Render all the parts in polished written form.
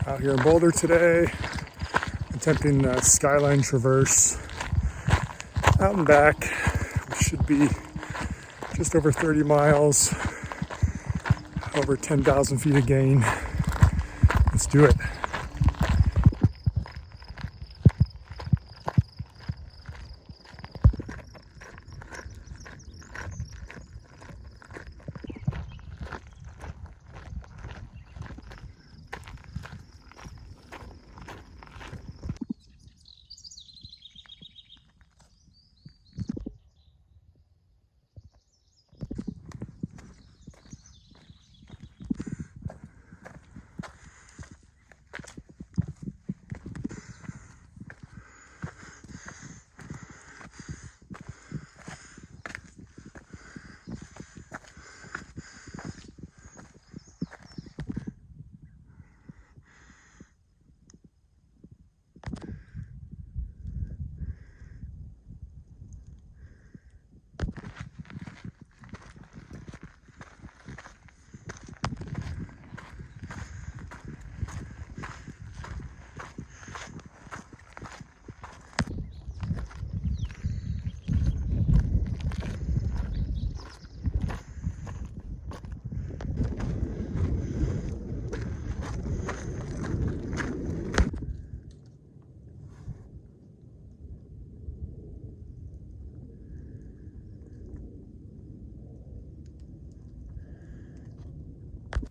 Out here in Boulder today, attempting the Skyline traverse out and back, which should be just over 30 miles, over 10,000 feet of gain. Let's do it.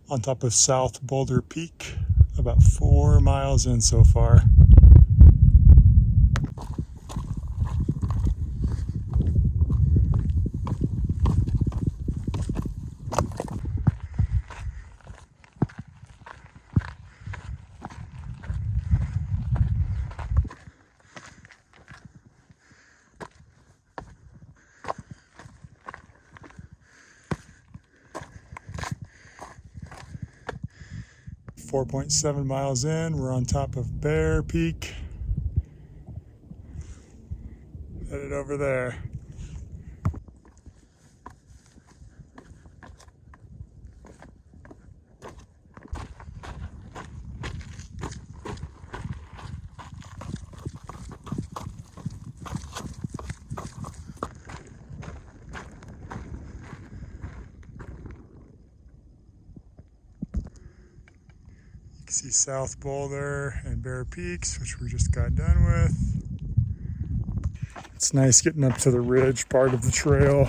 On top of South Boulder Peak, about 4 miles in so far. .7 miles in, we're on top of Bear Peak. Headed over there. See South Boulder and Bear Peaks, which we just got done with. It's nice getting up to the ridge part of the trail,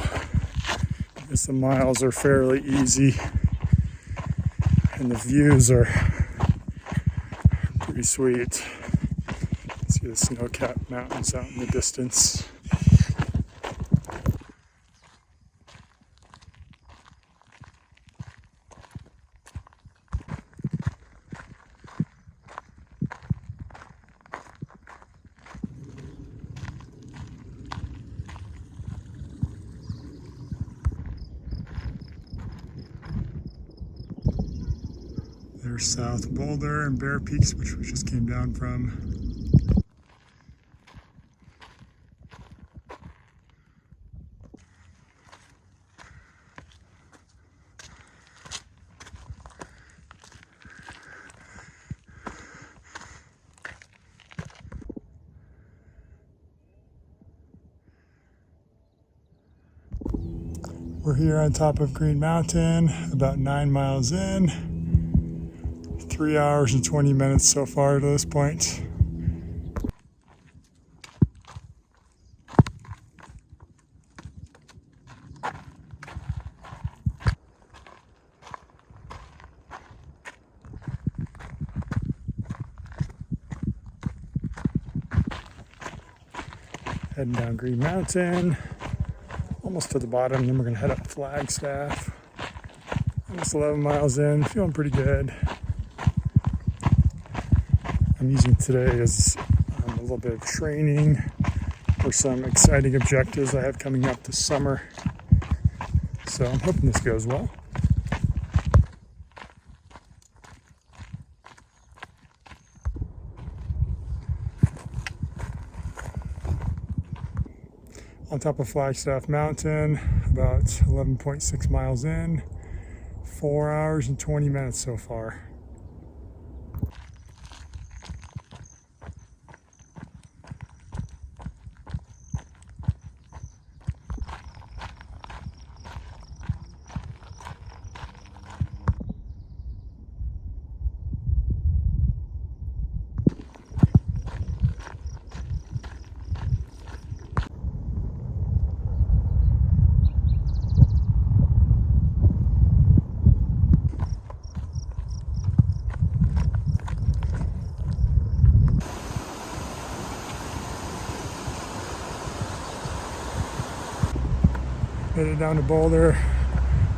because the miles are fairly easy and the views are pretty sweet. See the snow-capped mountains out in the distance. There's South Boulder and Bear Peaks, which we just came down from. We're here on top of Green Mountain, about 9 miles in. 3 hours and 20 minutes so far to this point. Heading down Green Mountain, almost to the bottom, then we're gonna head up Flagstaff. Almost 11 miles in, feeling pretty good. I'm using today as a little bit of training for some exciting objectives I have coming up this summer. So I'm hoping this goes well. On top of Flagstaff Mountain, about 11.6 miles in, 4 hours and 20 minutes so far. Made it down to Boulder.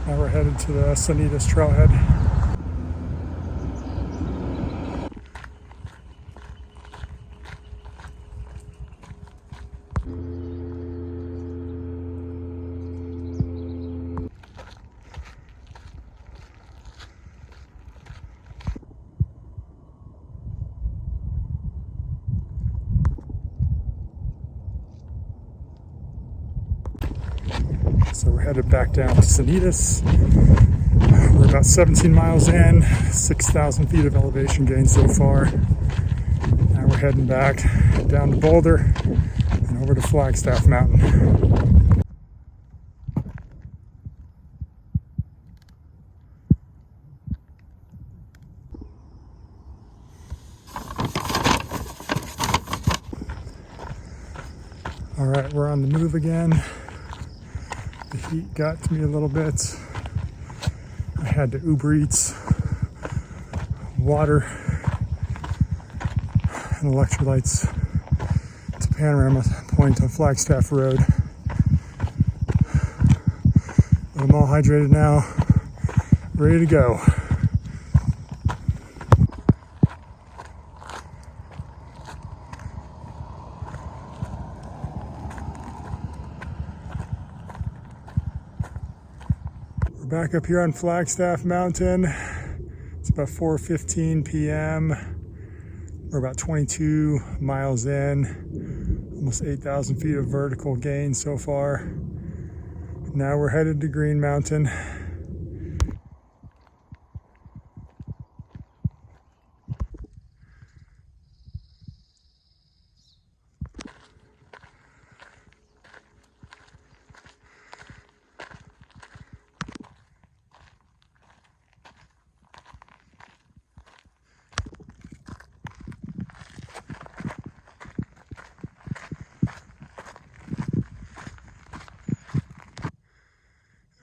Now we're headed to the Sanitas trailhead. So we're headed back down to Sanitas. We're about 17 miles in, 6,000 feet of elevation gain so far. Now we're heading back down to Boulder and over to Flagstaff Mountain. All right, we're on the move again. The heat got to me a little bit. I had to UberEats water and electrolytes to Panorama Point on Flagstaff Road. But I'm all hydrated now, ready to go. We're back up here on Flagstaff Mountain. It's about 4:15 p.m. We're about 22 miles in, almost 8,000 feet of vertical gain so far. Now we're headed to Green Mountain.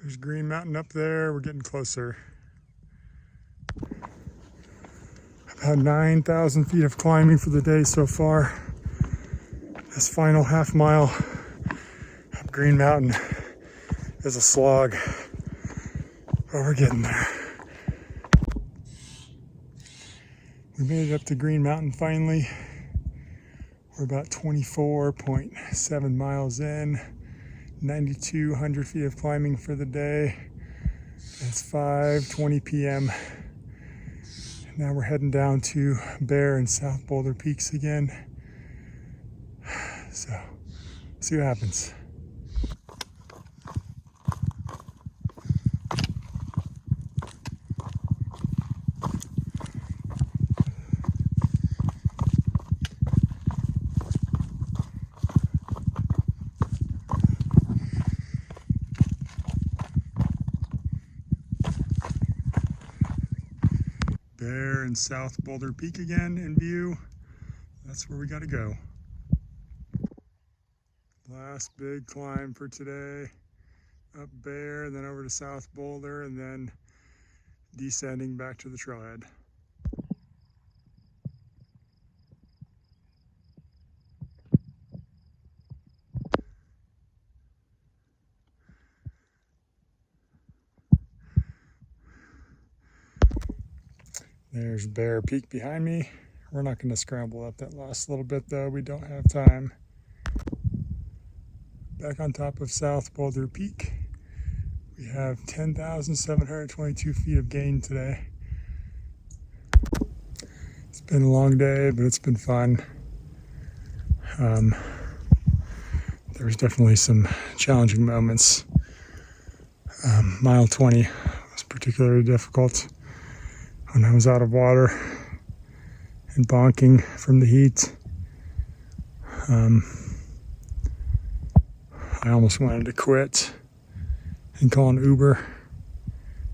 There's Green Mountain up there. We're getting closer. About 9,000 feet of climbing for the day so far. This final half mile up Green Mountain is a slog, but we're getting there. We made it up to Green Mountain finally. We're about 24.7 miles in. 9,200 feet of climbing for the day. It's 5:20 p.m. Now we're heading down to Bear and South Boulder Peaks again. So, see what happens. Bear and South Boulder Peak again in view. That's where we got to go. Last big climb for today. Up Bear, then over to South Boulder, and then descending back to the trailhead. There's Bear Peak behind me. We're not going to scramble up that last little bit though. We don't have time. Back on top of South Boulder Peak, we have 10,722 feet of gain today. It's been a long day, but it's been fun. There was definitely some challenging moments. Mile 20 was particularly difficult when I was out of water and bonking from the heat. I almost wanted to quit and call an Uber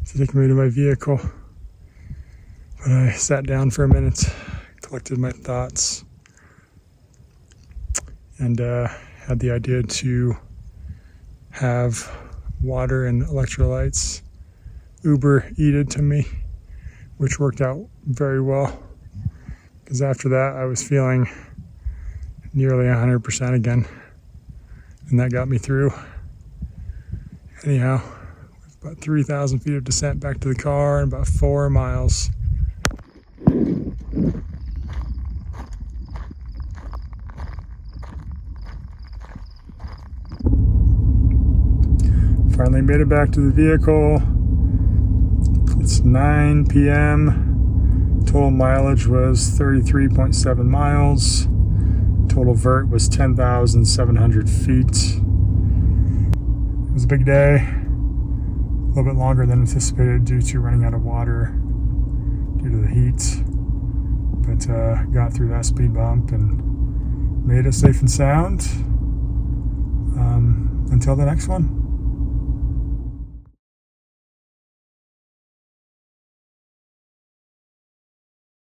to take me to my vehicle. But I sat down for a minute, collected my thoughts, and had the idea to have water and electrolytes UberEated to me, which worked out very well, because after that I was feeling nearly 100% again, and that got me through. Anyhow, about 3,000 feet of descent back to the car and about 4 miles. Finally made it back to the vehicle. It's 9 p.m. Total mileage was 33.7 miles. Total vert was 10,700 feet. It was a big day. A little bit longer than anticipated due to running out of water due to the heat. But got through that speed bump and made it safe and sound. Until the next one.